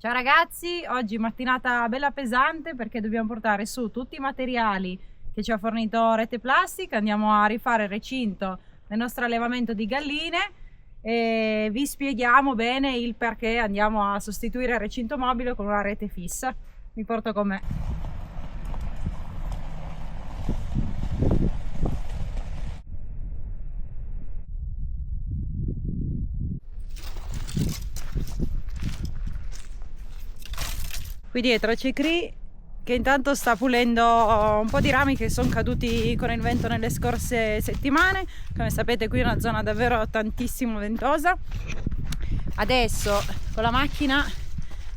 Ciao ragazzi, oggi mattinata bella pesante perché dobbiamo portare su tutti i materiali che ci ha fornito Rete Plastic. Andiamo a rifare il recinto del nostro allevamento di galline e vi spieghiamo bene il perché andiamo a sostituire il recinto mobile con una rete fissa. Mi porto con me. Qui dietro c'è Cri che intanto sta pulendo un po' di rami che sono caduti con il vento nelle scorse settimane. Come sapete qui è una zona davvero tantissimo ventosa. Adesso con la macchina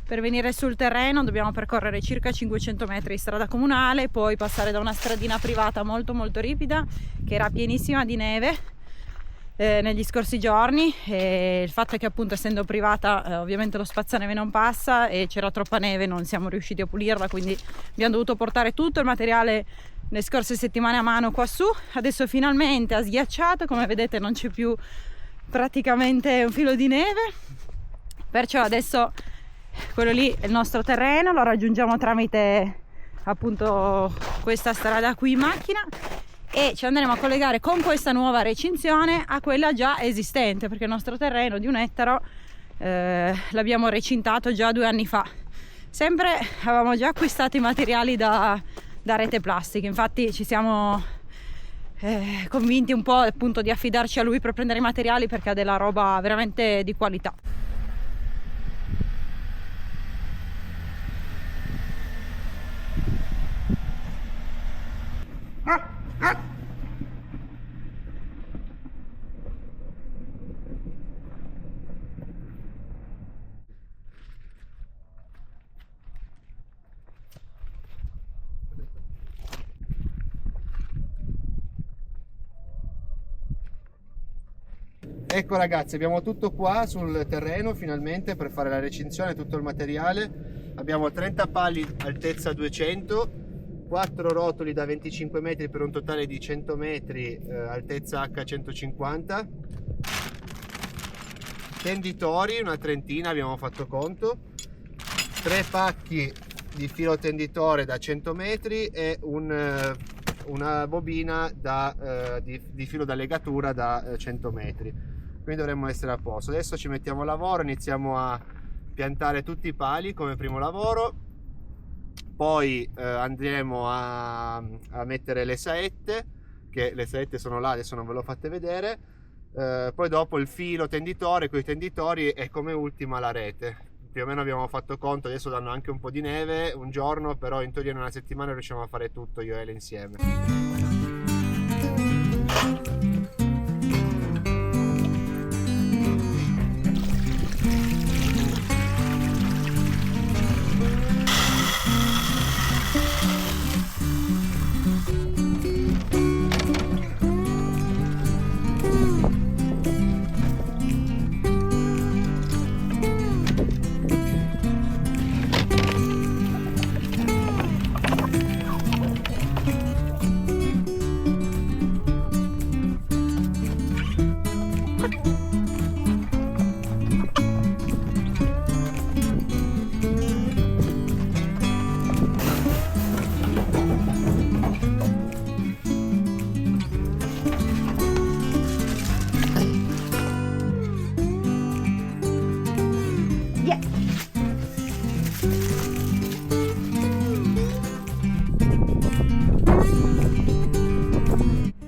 per venire sul terreno dobbiamo percorrere circa 500 metri di strada comunale, poi passare da una stradina privata molto ripida che era pienissima di neve negli scorsi giorni, e il fatto è che appunto essendo privata ovviamente lo spazzaneve non passa e c'era troppa neve, non siamo riusciti a pulirla, quindi abbiamo dovuto portare tutto il materiale le scorse settimane a mano qua su. Adesso finalmente ha sghiacciato, come vedete non c'è più praticamente un filo di neve, perciò adesso quello lì è il nostro terreno, lo raggiungiamo tramite appunto questa strada qui in macchina e ci andremo a collegare con questa nuova recinzione a quella già esistente, perché il nostro terreno di 1 ettaro l'abbiamo recintato già 2 anni fa. Sempre avevamo già acquistato i materiali da Rete Plastic, infatti ci siamo convinti un po' appunto di affidarci a lui per prendere i materiali, perché ha della roba veramente di qualità. Ecco ragazzi, abbiamo tutto qua sul terreno finalmente per fare la recinzione, tutto il materiale. Abbiamo 30 pali altezza 200, 4 rotoli da 25 metri per un totale di 100 metri altezza H150, tenditori una trentina, abbiamo fatto conto, 3 pacchi di filo tenditore da 100 metri e una bobina di filo da legatura da 100 metri. Quindi dovremmo essere a posto. Adesso ci mettiamo al lavoro, iniziamo a piantare tutti i pali come primo lavoro, poi andremo a mettere le saette, che le saette sono là, adesso non ve l'ho fatte vedere, poi dopo il filo tenditore con i tenditori e come ultima la rete. Più o meno abbiamo fatto conto, adesso danno anche un po' di neve un giorno, però in teoria in una settimana riusciamo a fare tutto io e Ele insieme.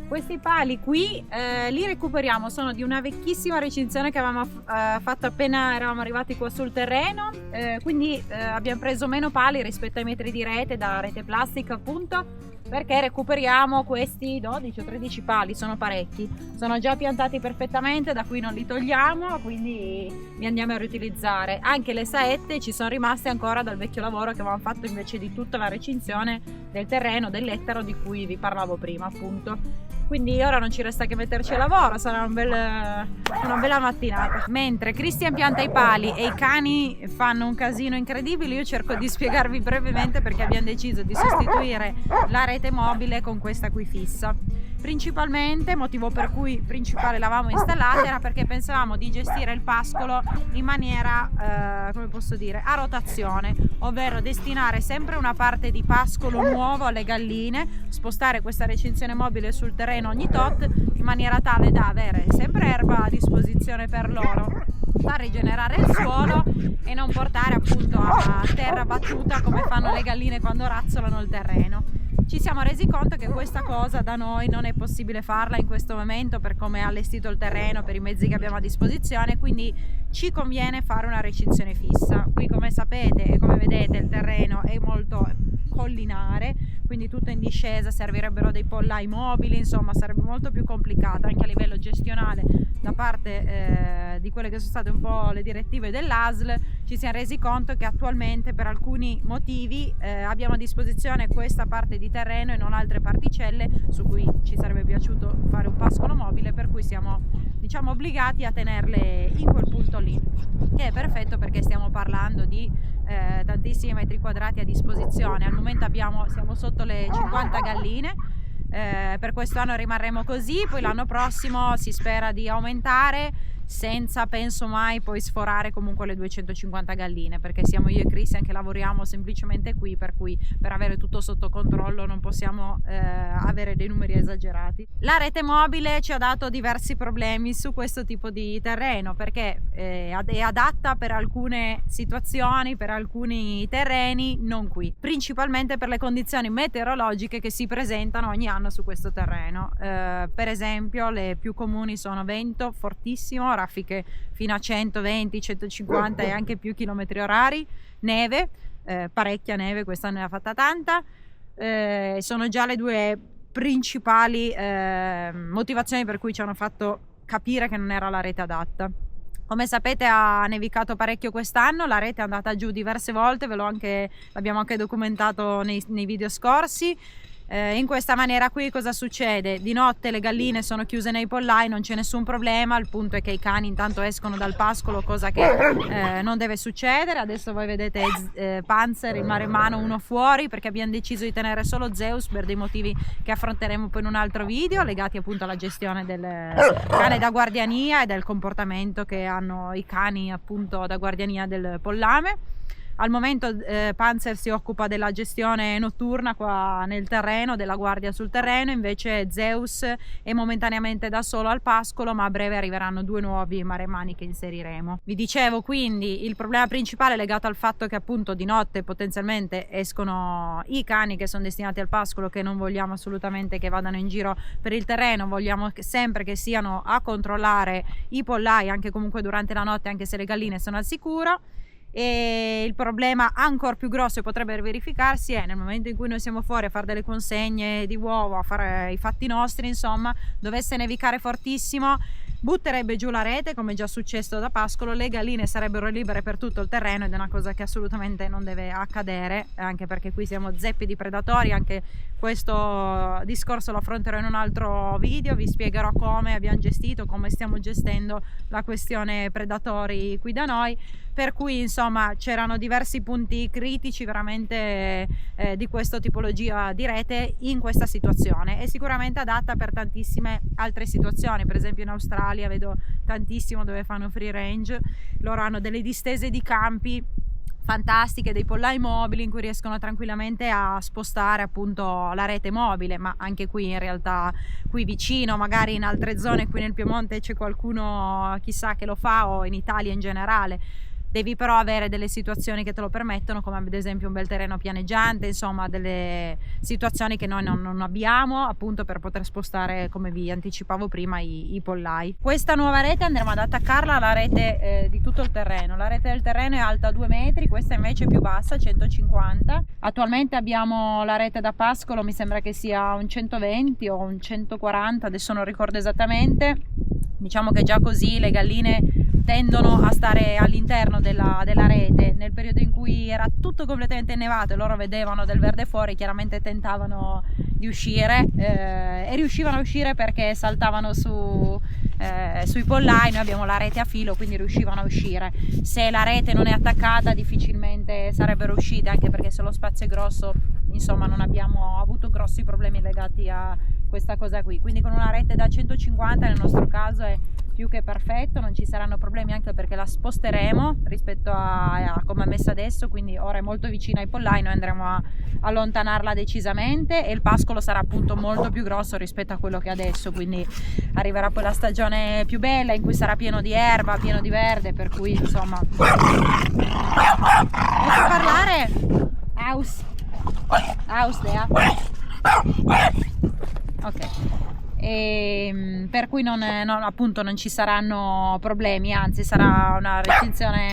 Questi pali qui li recuperiamo, sono di una vecchissima recinzione che avevamo fatto appena eravamo arrivati qua sul terreno, quindi abbiamo preso meno pali rispetto ai metri di rete da Rete Plastic appunto, perché recuperiamo questi 12 o 13 pali, sono parecchi, sono già piantati perfettamente, da qui non li togliamo, quindi li andiamo a riutilizzare. Anche le saette ci sono rimaste ancora dal vecchio lavoro che avevamo fatto invece di tutta la recinzione del terreno, dell'ettaro di cui vi parlavo prima appunto. Quindi ora non ci resta che metterci a lavoro, sarà una bella mattinata. Mentre Cristian pianta i pali e i cani fanno un casino incredibile, io cerco di spiegarvi brevemente perché abbiamo deciso di sostituire la rete mobile con questa qui fissa. Principalmente, motivo per cui principale l'avevamo installata, era perché pensavamo di gestire il pascolo in maniera, come posso dire, a rotazione, ovvero destinare sempre una parte di pascolo nuovo alle galline, spostare questa recinzione mobile sul terreno ogni tot, in maniera tale da avere sempre erba a disposizione per loro, far rigenerare il suolo e non portare appunto a terra battuta come fanno le galline quando razzolano il terreno. Ci siamo resi conto che questa cosa da noi non è possibile farla in questo momento per come è allestito il terreno, per i mezzi che abbiamo a disposizione, quindi ci conviene fare una recinzione fissa. Qui, come sapete e come vedete, il terreno è molto collinare, quindi tutto in discesa, servirebbero dei pollai mobili, insomma sarebbe molto più complicato anche a livello gestionale da parte di quelle che sono state un po' le direttive dell'ASL. Ci siamo resi conto che attualmente per alcuni motivi abbiamo a disposizione questa parte di terreno e non altre particelle su cui ci sarebbe piaciuto fare un pascolo mobile, per cui siamo, diciamo, obbligati a tenerle in quel punto lì, che è perfetto perché stiamo parlando di tantissimi metri quadrati a disposizione. Al momento siamo sotto le 50 galline. Per quest'anno rimarremo così, poi l'anno prossimo si spera di aumentare senza, penso mai, poi sforare comunque le 250 galline, perché siamo io e Christian che lavoriamo semplicemente qui, per cui per avere tutto sotto controllo non possiamo avere dei numeri esagerati. La rete mobile ci ha dato diversi problemi su questo tipo di terreno, perché è adatta per alcune situazioni, per alcuni terreni, non qui, principalmente per le condizioni meteorologiche che si presentano ogni anno su questo terreno. Per esempio le più comuni sono vento fortissimo, raffiche fino a 120, 150 e anche più chilometri orari, neve, parecchia neve, quest'anno ne ha fatta tanta. Sono già le due principali motivazioni per cui ci hanno fatto capire che non era la rete adatta. Come sapete ha nevicato parecchio quest'anno, la rete è andata giù diverse volte, l'abbiamo anche documentato nei video scorsi. In questa maniera qui cosa succede? Di notte le galline sono chiuse nei pollai, non c'è nessun problema, il punto è che i cani intanto escono dal pascolo, cosa che non deve succedere. Adesso voi vedete Panzer, il maremmano, uno fuori, perché abbiamo deciso di tenere solo Zeus per dei motivi che affronteremo poi in un altro video, legati appunto alla gestione del cane da guardiania e del comportamento che hanno i cani appunto da guardiania del pollame. Al momento Panzer si occupa della gestione notturna qua nel terreno, della guardia sul terreno, invece Zeus è momentaneamente da solo al pascolo, ma a breve arriveranno due nuovi maremmani che inseriremo. Vi dicevo quindi il problema principale è legato al fatto che appunto di notte potenzialmente escono i cani che sono destinati al pascolo, che non vogliamo assolutamente che vadano in giro per il terreno, vogliamo sempre che siano a controllare i pollai anche comunque durante la notte, anche se le galline sono al sicuro. E il problema ancora più grosso che potrebbe verificarsi è nel momento in cui noi siamo fuori a fare delle consegne di uovo, a fare i fatti nostri, insomma, dovesse nevicare fortissimo, butterebbe giù la rete, come già successo da pascolo, le galline sarebbero libere per tutto il terreno ed è una cosa che assolutamente non deve accadere, anche perché qui siamo zeppi di predatori. Anche questo discorso lo affronterò in un altro video, vi spiegherò come abbiamo gestito, come stiamo gestendo la questione predatori qui da noi, per cui insomma c'erano diversi punti critici veramente di questa tipologia di rete in questa situazione. È sicuramente adatta per tantissime altre situazioni, per esempio in Australia vedo tantissimo dove fanno free range, loro hanno delle distese di campi fantastiche, dei pollai mobili in cui riescono tranquillamente a spostare appunto la rete mobile, ma anche qui in realtà qui vicino, magari in altre zone, qui nel Piemonte c'è qualcuno chissà che lo fa, o in Italia in generale. Devi però avere delle situazioni che te lo permettono, come ad esempio un bel terreno pianeggiante, insomma delle situazioni che noi non abbiamo appunto per poter spostare, come vi anticipavo prima, i pollai. Questa nuova rete andremo ad attaccarla alla rete di tutto il terreno. La rete del terreno è alta 2 metri, questa invece è più bassa, 150. Attualmente abbiamo la rete da pascolo, mi sembra che sia un 120 o un 140, adesso non ricordo esattamente. Diciamo che già così le galline tendono a stare all'interno della rete. Nel periodo in cui era tutto completamente innevato e loro vedevano del verde fuori, chiaramente tentavano di uscire e riuscivano a uscire perché saltavano sui pollai. Noi abbiamo la rete a filo, quindi riuscivano a uscire. Se la rete non è attaccata difficilmente sarebbero uscite, anche perché se lo spazio è grosso, insomma non abbiamo avuto grossi problemi legati a questa cosa qui. Quindi con una rete da 150 nel nostro caso è più che perfetto, non ci saranno problemi, anche perché la sposteremo rispetto a come è messa adesso, quindi ora è molto vicina ai pollai, noi andremo a allontanarla decisamente e il pascolo sarà appunto molto più grosso rispetto a quello che è adesso, quindi arriverà poi la stagione più bella in cui sarà pieno di erba, pieno di verde, per cui insomma. Posso parlare? Aus Dea? Ok. Per cui appunto non ci saranno problemi, anzi sarà una recinzione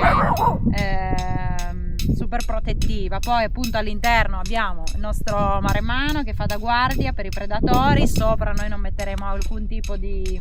super protettiva. Poi appunto all'interno abbiamo il nostro maremmano che fa da guardia per i predatori, sopra noi non metteremo alcun tipo di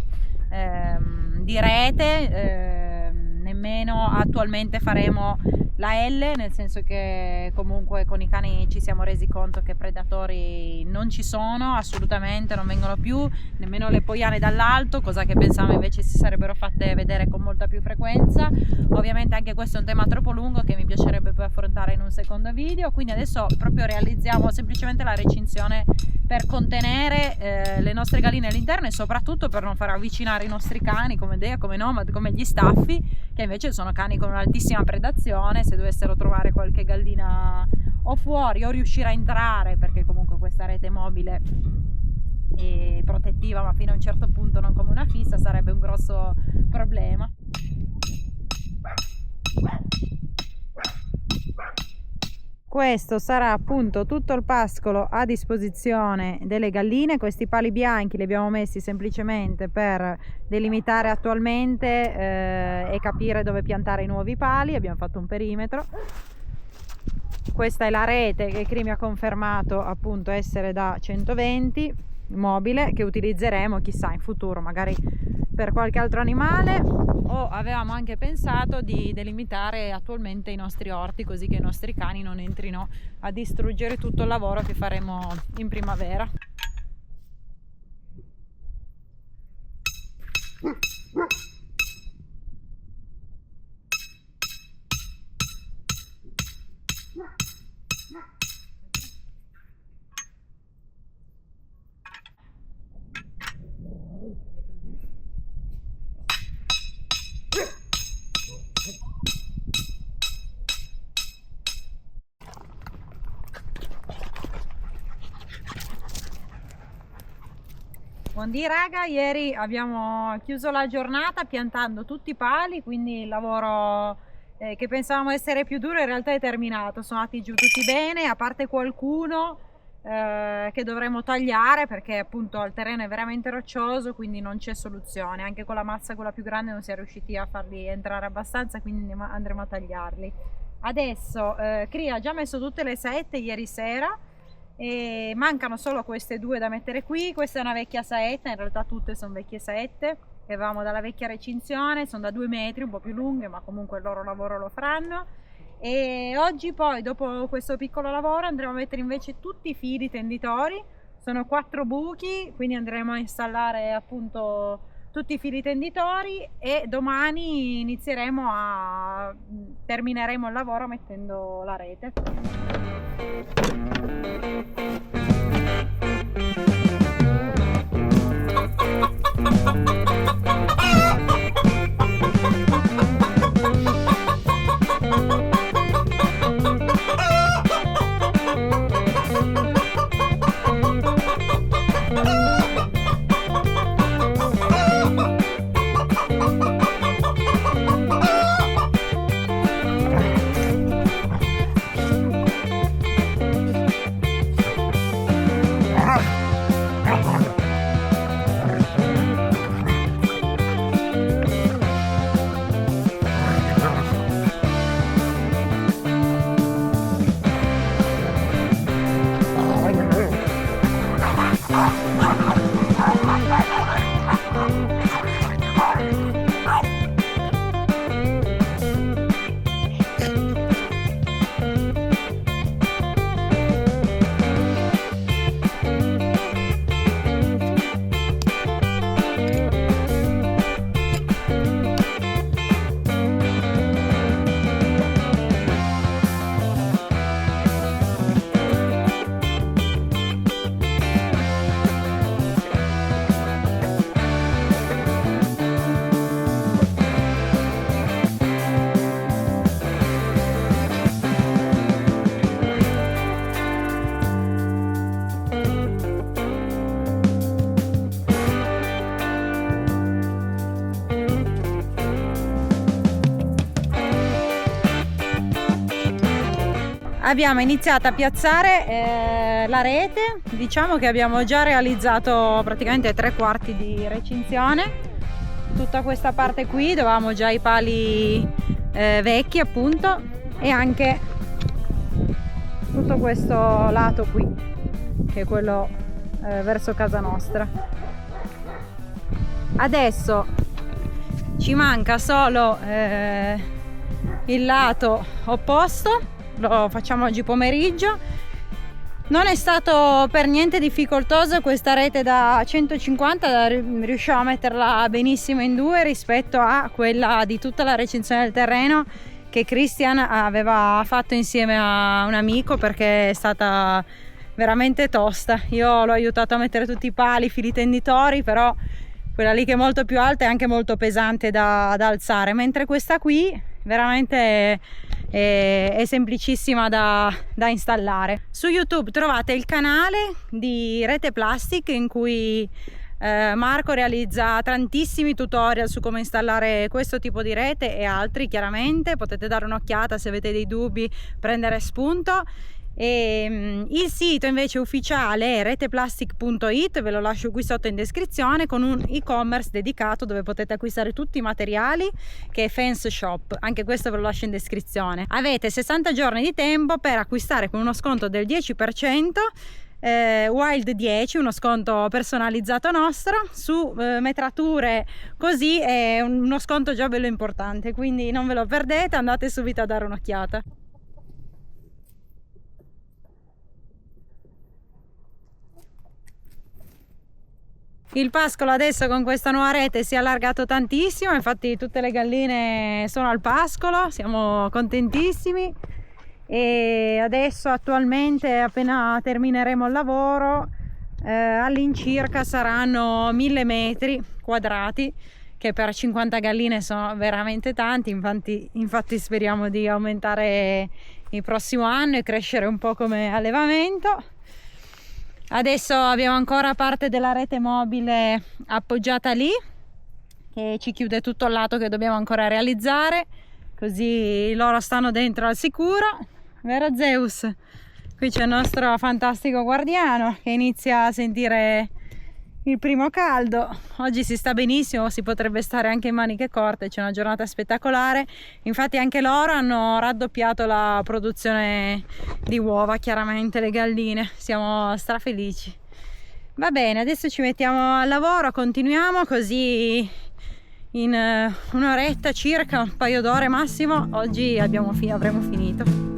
rete, nemmeno attualmente faremo la L, nel senso che comunque con i cani ci siamo resi conto che predatori non ci sono assolutamente, non vengono più, nemmeno le poiane dall'alto, cosa che pensavo invece si sarebbero fatte vedere con molta più frequenza. Ovviamente anche questo è un tema troppo lungo che mi piacerebbe poi affrontare in un secondo video, quindi adesso proprio realizziamo semplicemente la recinzione per contenere le nostre galline all'interno e soprattutto per non far avvicinare i nostri cani come Dea, come Nomad, come gli staffi, che invece sono cani con un'altissima predazione. Se dovessero trovare qualche gallina o fuori o riuscire a entrare, perché comunque questa rete mobile è protettiva ma fino a un certo punto, non come una fissa, sarebbe un grosso problema. Questo sarà appunto tutto il pascolo a disposizione delle galline. Questi pali bianchi li abbiamo messi semplicemente per delimitare attualmente e capire dove piantare i nuovi pali. Abbiamo fatto un perimetro. Questa è la rete che Cri mi ha confermato appunto essere da 120 mobile, che utilizzeremo chissà in futuro magari per qualche altro animale, o avevamo anche pensato di delimitare attualmente i nostri orti, così che i nostri cani non entrino a distruggere tutto il lavoro che faremo in primavera. Buondì raga, ieri abbiamo chiuso la giornata piantando tutti i pali, quindi il lavoro che pensavamo essere più duro in realtà è terminato, sono andati giù tutti bene, a parte qualcuno che dovremo tagliare perché appunto il terreno è veramente roccioso, quindi non c'è soluzione, anche con la mazza quella più grande non si è riusciti a farli entrare abbastanza, quindi andremo a tagliarli. Adesso Cri ha già messo tutte le saette ieri sera e mancano solo queste due da mettere qui. Questa è una vecchia saetta, in realtà tutte sono vecchie saette che avevamo dalla vecchia recinzione, sono da 2 metri, un po' più lunghe, ma comunque il loro lavoro lo faranno. E oggi poi, dopo questo piccolo lavoro, andremo a mettere invece tutti i fili tenditori. Sono 4 buchi, quindi andremo a installare appunto tutti i fili tenditori e domani termineremo il lavoro mettendo la rete. abbiamo iniziato a piazzare la rete. Diciamo che abbiamo già realizzato praticamente 3/4 di recinzione. Tutta questa parte qui dove avevamo già i pali vecchi, appunto, e anche tutto questo lato qui, che è quello verso casa nostra. Adesso ci manca solo il lato opposto, lo facciamo oggi pomeriggio. Non è stato per niente difficoltoso questa rete da 150, riusciamo a metterla benissimo in due rispetto a quella di tutta la recinzione del terreno che Christian aveva fatto insieme a un amico, perché è stata veramente tosta. Io l'ho aiutato a mettere tutti i pali, i fili tenditori, però quella lì che è molto più alta è anche molto pesante da alzare, mentre questa qui veramente è semplicissima da installare. Su YouTube trovate il canale di Rete Plastic, in cui Marco realizza tantissimi tutorial su come installare questo tipo di rete e altri. Chiaramente potete dare un'occhiata se avete dei dubbi, prendere spunto. E il sito invece ufficiale è reteplastic.it, ve lo lascio qui sotto in descrizione, con un e-commerce dedicato dove potete acquistare tutti i materiali, che è Fence Shop, anche questo ve lo lascio in descrizione. Avete 60 giorni di tempo per acquistare con uno sconto del 10%, Wild 10, uno sconto personalizzato nostro su metrature, così è uno sconto già bello importante, quindi non ve lo perdete, andate subito a dare un'occhiata. Il pascolo adesso con questa nuova rete si è allargato tantissimo, infatti tutte le galline sono al pascolo, siamo contentissimi. E adesso attualmente, appena termineremo il lavoro, all'incirca saranno 1000 metri quadrati, che per 50 galline sono veramente tanti. Infatti speriamo di aumentare il prossimo anno e crescere un po' come allevamento. Adesso abbiamo ancora parte della rete mobile appoggiata lì, che ci chiude tutto il lato che dobbiamo ancora realizzare, così loro stanno dentro al sicuro, vero Zeus? Qui c'è il nostro fantastico guardiano che inizia a sentire il primo caldo. Oggi si sta benissimo, si potrebbe stare anche in maniche corte, c'è una giornata spettacolare. Infatti anche loro hanno raddoppiato la produzione di uova, chiaramente le galline, siamo strafelici. Va bene, adesso ci mettiamo al lavoro, continuiamo, così in un'oretta circa, un paio d'ore massimo, oggi avremo finito.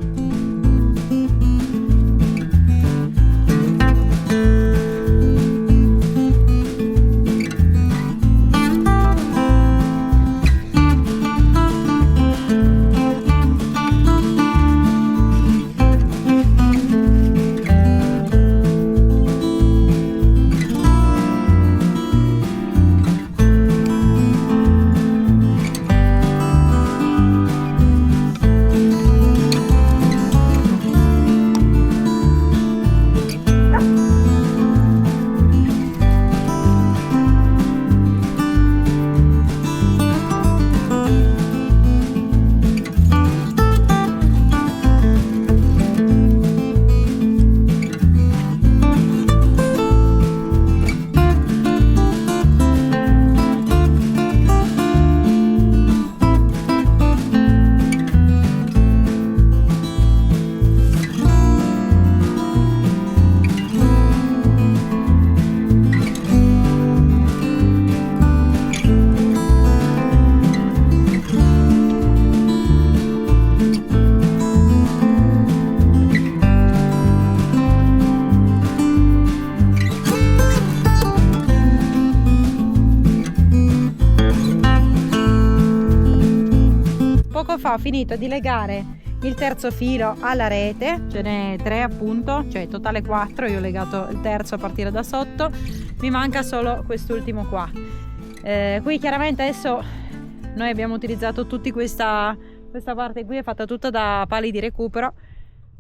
Ho finito di legare il terzo filo alla rete, ce n'è 3 appunto, cioè totale 4, io ho legato il terzo a partire da sotto, mi manca solo quest'ultimo qua. Qui chiaramente adesso noi abbiamo utilizzato tutti questa parte qui è fatta tutta da pali di recupero,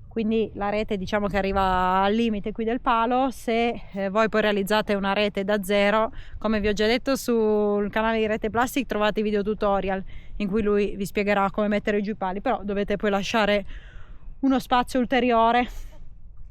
quindi la rete diciamo che arriva al limite qui del palo. Se voi poi realizzate una rete da zero, come vi ho già detto sul canale di Rete Plastic trovate i video tutorial in cui lui vi spiegherà come mettere giù i pali, però dovete poi lasciare uno spazio ulteriore.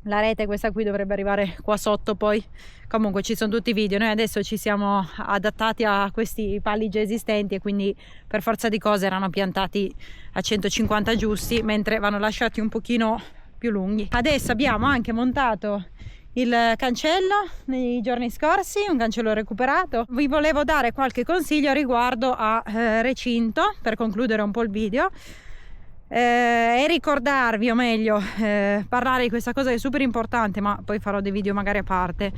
La rete questa qui dovrebbe arrivare qua sotto, poi comunque ci sono tutti i video. Noi adesso ci siamo adattati a questi pali già esistenti e quindi per forza di cose erano piantati a 150 giusti, mentre vanno lasciati un pochino più lunghi. Adesso abbiamo anche montato il cancello nei giorni scorsi, un cancello recuperato. Vi volevo dare qualche consiglio riguardo a recinto per concludere un po' il video. E ricordarvi, o meglio parlare di questa cosa che è super importante, ma poi farò dei video magari a parte.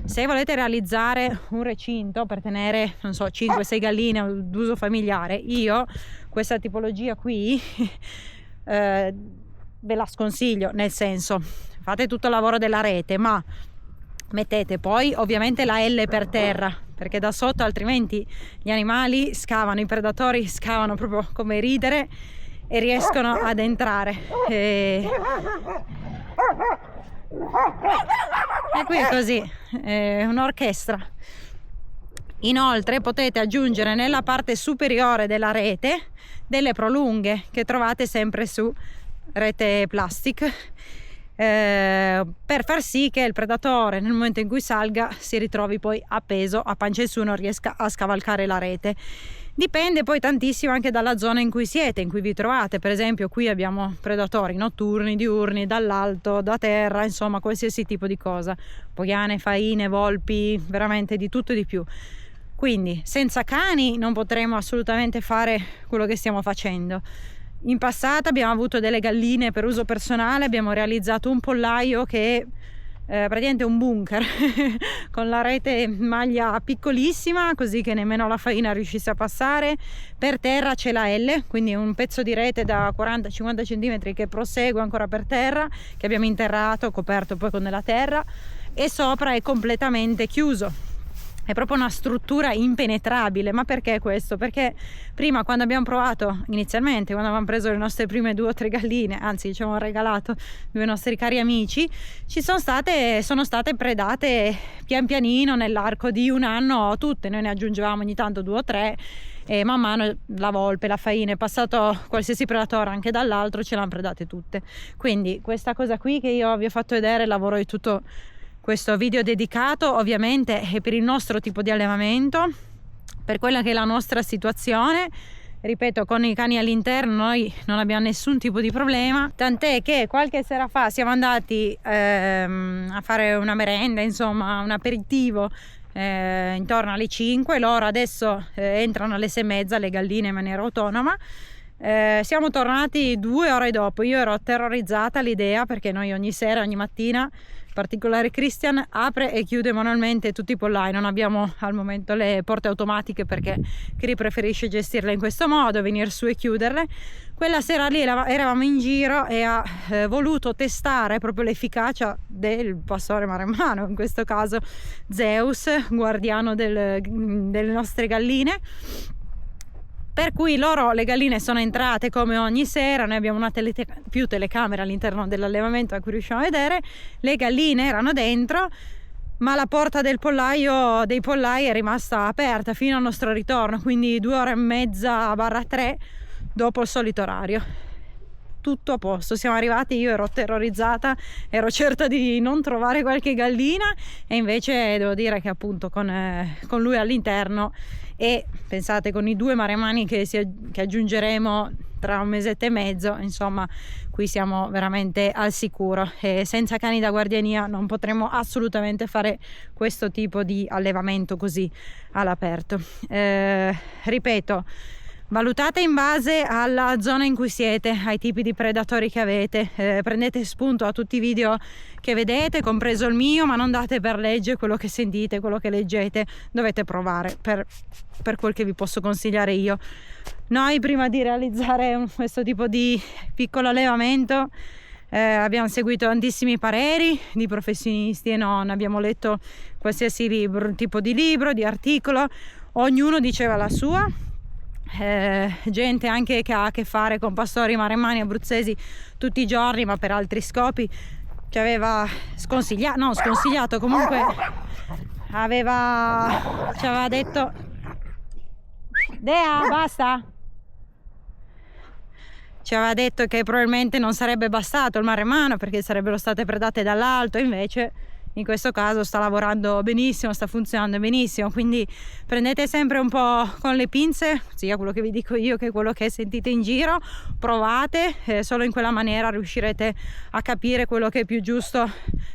Se volete realizzare un recinto per tenere, non so, 5-6 galline d'uso familiare, io questa tipologia qui ve la sconsiglio, nel senso, fate tutto il lavoro della rete, ma mettete poi ovviamente la L per terra, perché da sotto altrimenti gli animali scavano, i predatori scavano proprio come ridere e riescono ad entrare. E qui è così, è un'orchestra. Inoltre potete aggiungere nella parte superiore della rete delle prolunghe che trovate sempre su Rete Plastic, per far sì che il predatore nel momento in cui salga si ritrovi poi appeso a pancia in su, non riesca a scavalcare la rete. Dipende poi tantissimo anche dalla zona in cui siete, in cui vi trovate. Per esempio qui abbiamo predatori notturni, diurni, dall'alto, da terra, insomma qualsiasi tipo di cosa, poiane, faine, volpi, veramente di tutto e di più. Quindi senza cani non potremo assolutamente fare quello che stiamo facendo. In passato abbiamo avuto delle galline per uso personale, abbiamo realizzato un pollaio che è praticamente un bunker con la rete maglia piccolissima, così che nemmeno la faina riuscisse a passare. Per terra c'è la L, quindi un pezzo di rete da 40-50 cm che prosegue ancora per terra, che abbiamo interrato, coperto poi con della terra, e sopra è completamente chiuso. È proprio una struttura impenetrabile. Ma perché questo? Perché prima, quando abbiamo provato inizialmente, quando avevamo preso le nostre prime 2 o 3 galline, anzi diciamo regalato 2 nostri cari amici, sono state predate pian pianino nell'arco di un anno tutte. Noi ne aggiungevamo ogni tanto 2 o 3 e man mano la volpe, la faina, è passato qualsiasi predatore anche dall'altro, ce l'hanno predate tutte. Quindi questa cosa qui che io vi ho fatto vedere, lavoro di tutto questo video dedicato ovviamente è per il nostro tipo di allevamento, per quella che è la nostra situazione. Ripeto, con i cani all'interno noi non abbiamo nessun tipo di problema, tant'è che qualche sera fa siamo andati a fare una merenda, insomma un aperitivo intorno alle 5. Loro adesso entrano alle 6:30, le galline, in maniera autonoma. Siamo tornati 2 ore dopo. Io ero terrorizzata all'idea, perché noi ogni sera, ogni mattina, in particolare Christian, apre e chiude manualmente tutti i pollai. Non abbiamo al momento le porte automatiche perché Cri preferisce gestirle in questo modo, venire su e chiuderle. Quella sera lì eravamo in giro e ha voluto testare proprio l'efficacia del pastore maremmano, in questo caso Zeus, guardiano delle nostre galline. Per cui le galline sono entrate come ogni sera. Noi abbiamo più telecamere all'interno dell'allevamento a cui riusciamo a vedere. Le galline erano dentro, ma la porta dei pollai è rimasta aperta fino al nostro ritorno, quindi 2 ore e mezza / 3 dopo il solito orario. Tutto a posto, siamo arrivati, io ero terrorizzata, ero certa di non trovare qualche gallina, e invece devo dire che appunto con lui all'interno, e pensate con i 2 maremmani che aggiungeremo tra 1 mesetto e mezzo, insomma qui siamo veramente al sicuro, e senza cani da guardiania non potremo assolutamente fare questo tipo di allevamento così all'aperto. Ripeto, valutate in base alla zona in cui siete, ai tipi di predatori che avete, prendete spunto a tutti i video che vedete, compreso il mio, ma non date per legge quello che sentite, quello che leggete. Dovete provare per quel che vi posso consigliare io. Noi, prima di realizzare questo tipo di piccolo allevamento, abbiamo seguito tantissimi pareri di professionisti e non, abbiamo letto qualsiasi tipo di libro, di articolo, ognuno diceva la sua. Gente anche che ha a che fare con pastori maremmani abruzzesi tutti i giorni, ma per altri scopi, ci aveva sconsigliato, comunque ci aveva detto: Dea, basta. ci aveva detto che probabilmente non sarebbe bastato il maremano perché sarebbero state predate dall'alto, invece in questo caso sta lavorando benissimo, sta funzionando benissimo, quindi prendete sempre un po' con le pinze sia quello che vi dico io che quello che sentite in giro, provate, solo in quella maniera riuscirete a capire quello che è più giusto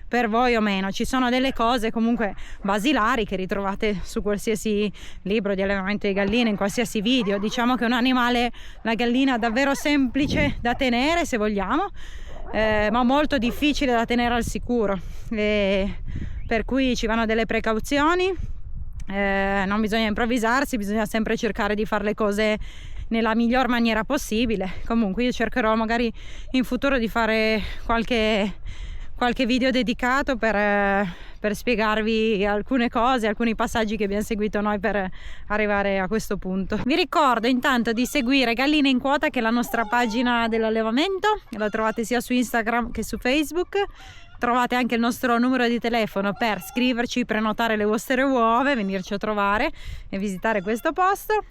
per voi o meno. Ci sono delle cose comunque basilari che ritrovate su qualsiasi libro di allevamento di galline, in qualsiasi video. Diciamo che è un animale, la gallina, davvero semplice da tenere se vogliamo, ma molto difficile da tenere al sicuro, per cui ci vanno delle precauzioni, non bisogna improvvisarsi, bisogna sempre cercare di fare le cose nella miglior maniera possibile. Comunque io cercherò magari in futuro di fare qualche video dedicato per spiegarvi alcune cose, alcuni passaggi che abbiamo seguito noi per arrivare a questo punto. Vi ricordo intanto di seguire Galline in Quota, che è la nostra pagina dell'allevamento, la trovate sia su Instagram che su Facebook. Trovate anche il nostro numero di telefono per scriverci, prenotare le vostre uova, venirci a trovare e visitare questo posto.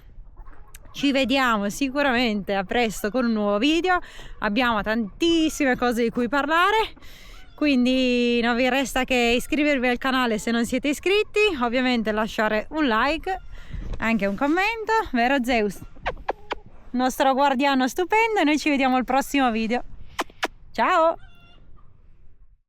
Ci vediamo sicuramente a presto con un nuovo video, abbiamo tantissime cose di cui parlare, quindi non vi resta che iscrivervi al canale se non siete iscritti, ovviamente lasciare un like, anche un commento, vero Zeus? Nostro guardiano stupendo, e noi ci vediamo al prossimo video. Ciao!